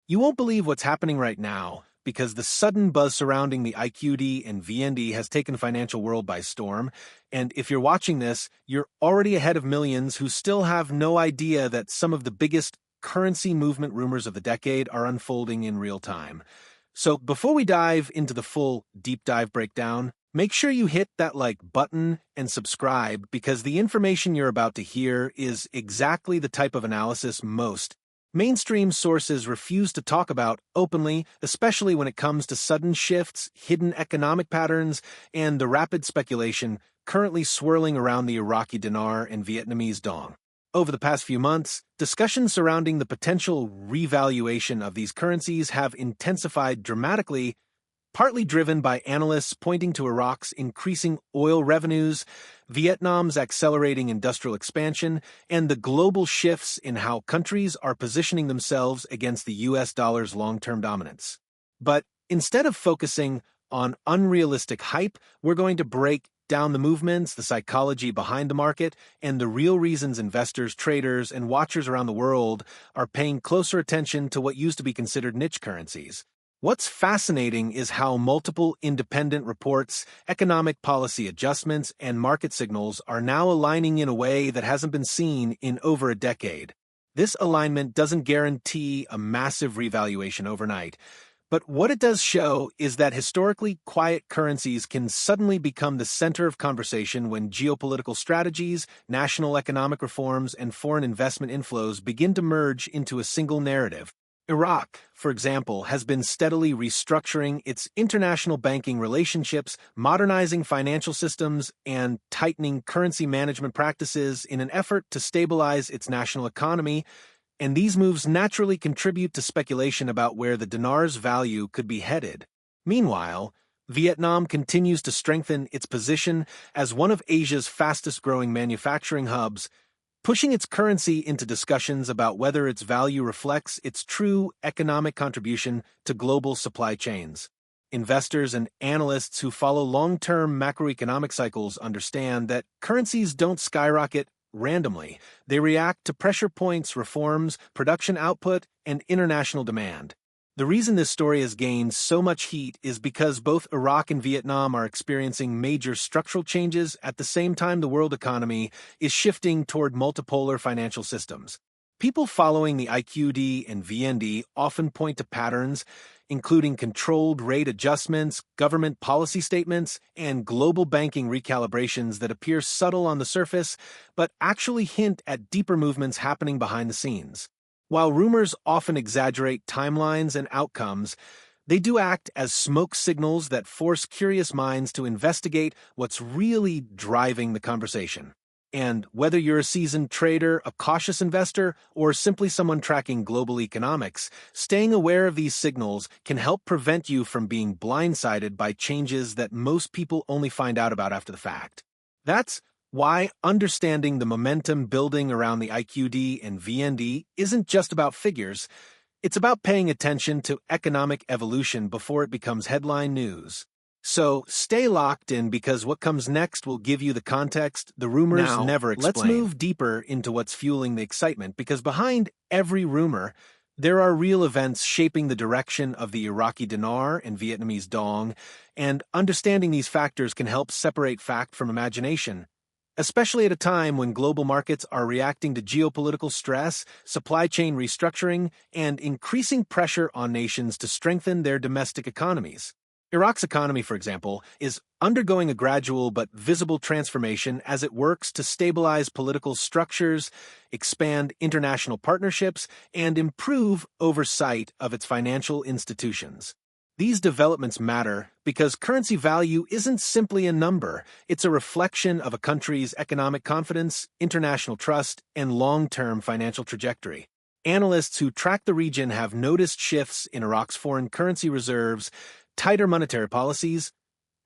You won't believe what's happening right now because the sudden buzz surrounding the IQD and VND has taken the financial world by storm. And if you're watching this, you're already ahead of millions who still have no idea that some of the biggest currency movement rumors of the decade are unfolding in real time. So before we dive into the full deep dive breakdown, make sure you hit that like button and subscribe because the information you're about to hear is exactly the type of analysis most mainstream sources refuse to talk about openly, especially when it comes to sudden shifts, hidden economic patterns, and the rapid speculation currently swirling around the Iraqi Dinar and Vietnamese Dong. Over the past few months, discussions surrounding the potential revaluation of these currencies have intensified dramatically, partly driven by analysts pointing to Iraq's increasing oil revenues, Vietnam's accelerating industrial expansion, and the global shifts in how countries are positioning themselves against the US dollar's long-term dominance. But instead of focusing on unrealistic hype, we're going to break down the movements, the psychology behind the market, and the real reasons investors, traders, and watchers around the world are paying closer attention to what used to be considered niche currencies. What's fascinating is how multiple independent reports, economic policy adjustments, and market signals are now aligning in a way that hasn't been seen in over a decade. This alignment doesn't guarantee a massive revaluation overnight, but what it does show is that historically quiet currencies can suddenly become the center of conversation when geopolitical strategies, national economic reforms, and foreign investment inflows begin to merge into a single narrative. Iraq, for example, has been steadily restructuring its international banking relationships, modernizing financial systems, and tightening currency management practices in an effort to stabilize its national economy, and these moves naturally contribute to speculation about where the dinar's value could be headed. Meanwhile, Vietnam continues to strengthen its position as one of Asia's fastest-growing manufacturing hubs, pushing its currency into discussions about whether its value reflects its true economic contribution to global supply chains. Investors and analysts who follow long-term macroeconomic cycles understand that currencies don't skyrocket randomly. They react to pressure points, reforms, production output, and international demand. The reason this story has gained so much heat is because both Iraq and Vietnam are experiencing major structural changes at the same time the world economy is shifting toward multipolar financial systems. People following the IQD and VND often point to patterns, including controlled rate adjustments, government policy statements, and global banking recalibrations that appear subtle on the surface, but actually hint at deeper movements happening behind the scenes. While rumors often exaggerate timelines and outcomes, they do act as smoke signals that force curious minds to investigate what's really driving the conversation. And whether you're a seasoned trader, a cautious investor, or simply someone tracking global economics, staying aware of these signals can help prevent you from being blindsided by changes that most people only find out about after the fact. That's why understanding the momentum building around the IQD and VND isn't just about figures, it's about paying attention to economic evolution before it becomes headline news. So stay locked in because what comes next will give you the context the rumors never explain. Let's move deeper into what's fueling the excitement because behind every rumor, there are real events shaping the direction of the Iraqi Dinar and Vietnamese Dong, and understanding these factors can help separate fact from imagination. Especially at a time when global markets are reacting to geopolitical stress, supply chain restructuring, and increasing pressure on nations to strengthen their domestic economies. Iraq's economy, for example, is undergoing a gradual but visible transformation as it works to stabilize political structures, expand international partnerships, and improve oversight of its financial institutions. These developments matter because currency value isn't simply a number, it's a reflection of a country's economic confidence, international trust, and long-term financial trajectory. Analysts who track the region have noticed shifts in Iraq's foreign currency reserves, tighter monetary policies,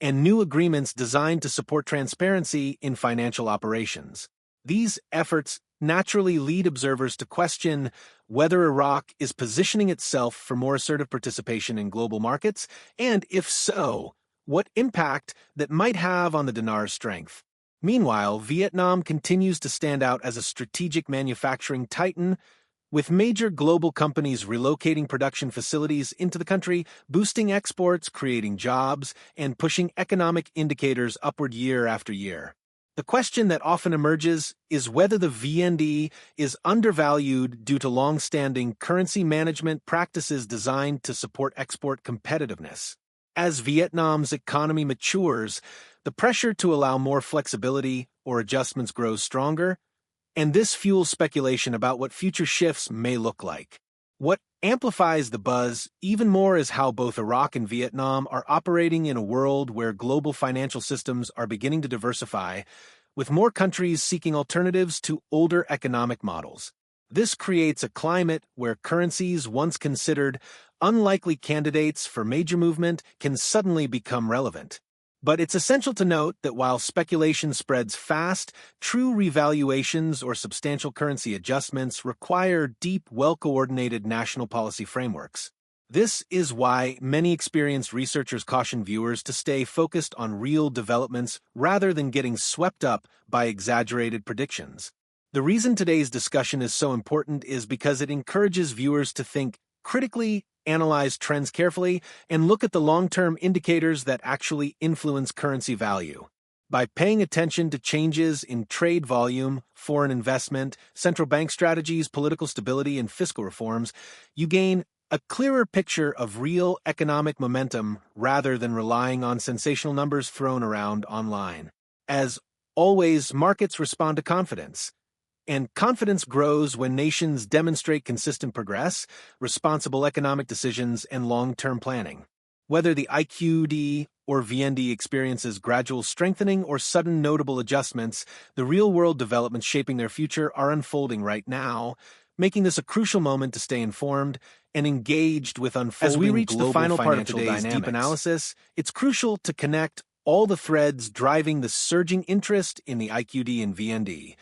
and new agreements designed to support transparency in financial operations. These efforts naturally lead observers to question whether Iraq is positioning itself for more assertive participation in global markets, and if so, what impact that might have on the dinar's strength. Meanwhile, Vietnam continues to stand out as a strategic manufacturing titan, With major global companies relocating production facilities into the country, boosting exports, creating jobs, and pushing economic indicators upward year after year. The question that often emerges is whether the VND is undervalued due to long-standing currency management practices designed to support export competitiveness. As Vietnam's economy matures, the pressure to allow more flexibility or adjustments grows stronger, and this fuels speculation about what future shifts may look like. What amplifies the buzz even more is how both Iraq and Vietnam are operating in a world where global financial systems are beginning to diversify, with more countries seeking alternatives to older economic models. This creates a climate where currencies once considered unlikely candidates for major movement can suddenly become relevant. But it's essential to note that while speculation spreads fast, true revaluations or substantial currency adjustments require deep, well-coordinated national policy frameworks. This is why many experienced researchers caution viewers to stay focused on real developments rather than getting swept up by exaggerated predictions. The reason today's discussion is so important is because it encourages viewers to think critically, analyze trends carefully, and look at the long-term indicators that actually influence currency value. By paying attention to changes in trade volume, foreign investment, central bank strategies, political stability, and fiscal reforms, you gain a clearer picture of real economic momentum rather than relying on sensational numbers thrown around online. As always, markets respond to confidence. And confidence grows when nations demonstrate consistent progress, responsible economic decisions, and long-term planning. Whether the IQD or VND experiences gradual strengthening or sudden notable adjustments, the real-world developments shaping their future are unfolding right now, making this a crucial moment to stay informed and engaged with unfolding As we reach global the final part of financial today's dynamics. deep Analysis, it's crucial to connect all the threads driving the surging interest in the IQD and VND.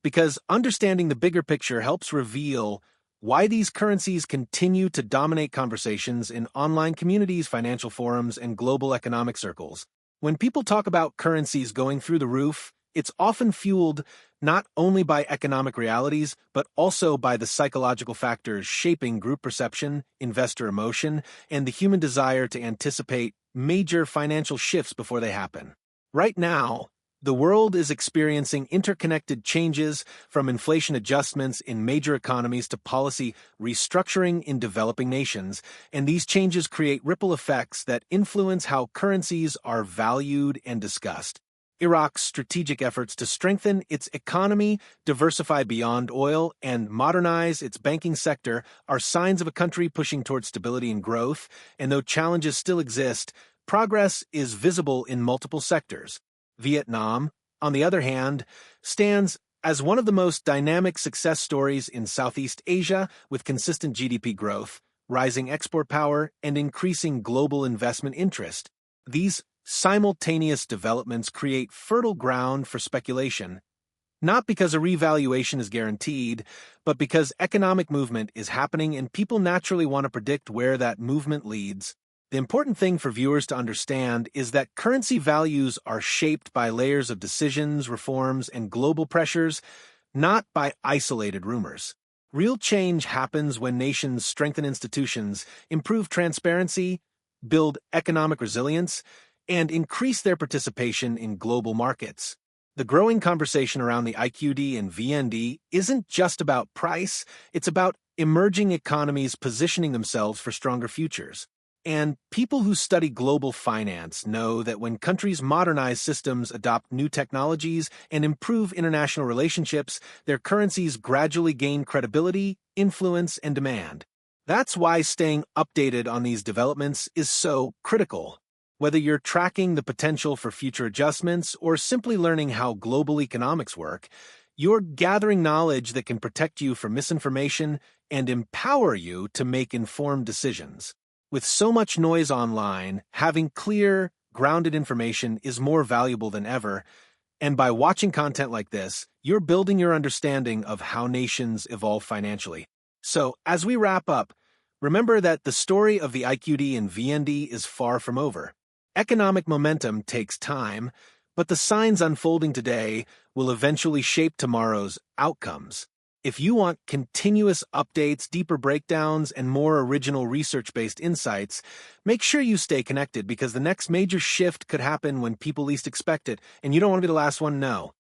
Because understanding the bigger picture helps reveal why these currencies continue to dominate conversations in online communities, financial forums, and global economic circles. When people talk about currencies going through the roof, it's often fueled not only by economic realities, but also by the psychological factors shaping group perception, investor emotion, and the human desire to anticipate major financial shifts before they happen. Right now, the world is experiencing interconnected changes from inflation adjustments in major economies to policy restructuring in developing nations, and these changes create ripple effects that influence how currencies are valued and discussed. Iraq's strategic efforts to strengthen its economy, diversify beyond oil, and modernize its banking sector are signs of a country pushing toward stability and growth, and though challenges still exist, progress is visible in multiple sectors. Vietnam, on the other hand, stands as one of the most dynamic success stories in Southeast Asia with consistent GDP growth, rising export power, and increasing global investment interest. These simultaneous developments create fertile ground for speculation, not because a revaluation is guaranteed, but because economic movement is happening and people naturally want to predict where that movement leads. The important thing for viewers to understand is that currency values are shaped by layers of decisions, reforms, and global pressures, not by isolated rumors. Real change happens when nations strengthen institutions, improve transparency, build economic resilience, and increase their participation in global markets. The growing conversation around the IQD and VND isn't just about price, it's about emerging economies positioning themselves for stronger futures. And people who study global finance know that when countries modernize systems, adopt new technologies, and improve international relationships, their currencies gradually gain credibility, influence, and demand. That's why staying updated on these developments is so critical. Whether you're tracking the potential for future adjustments or simply learning how global economics work, you're gathering knowledge that can protect you from misinformation and empower you to make informed decisions. With so much noise online, having clear, grounded information is more valuable than ever, and by watching content like this, you're building your understanding of how nations evolve financially. So, as we wrap up, remember that the story of the IQD and VND is far from over. Economic momentum takes time, but the signs unfolding today will eventually shape tomorrow's outcomes. If you want continuous updates, deeper breakdowns, and more original research-based insights, make sure you stay connected because the next major shift could happen when people least expect it, and you don't want to be the last one to know.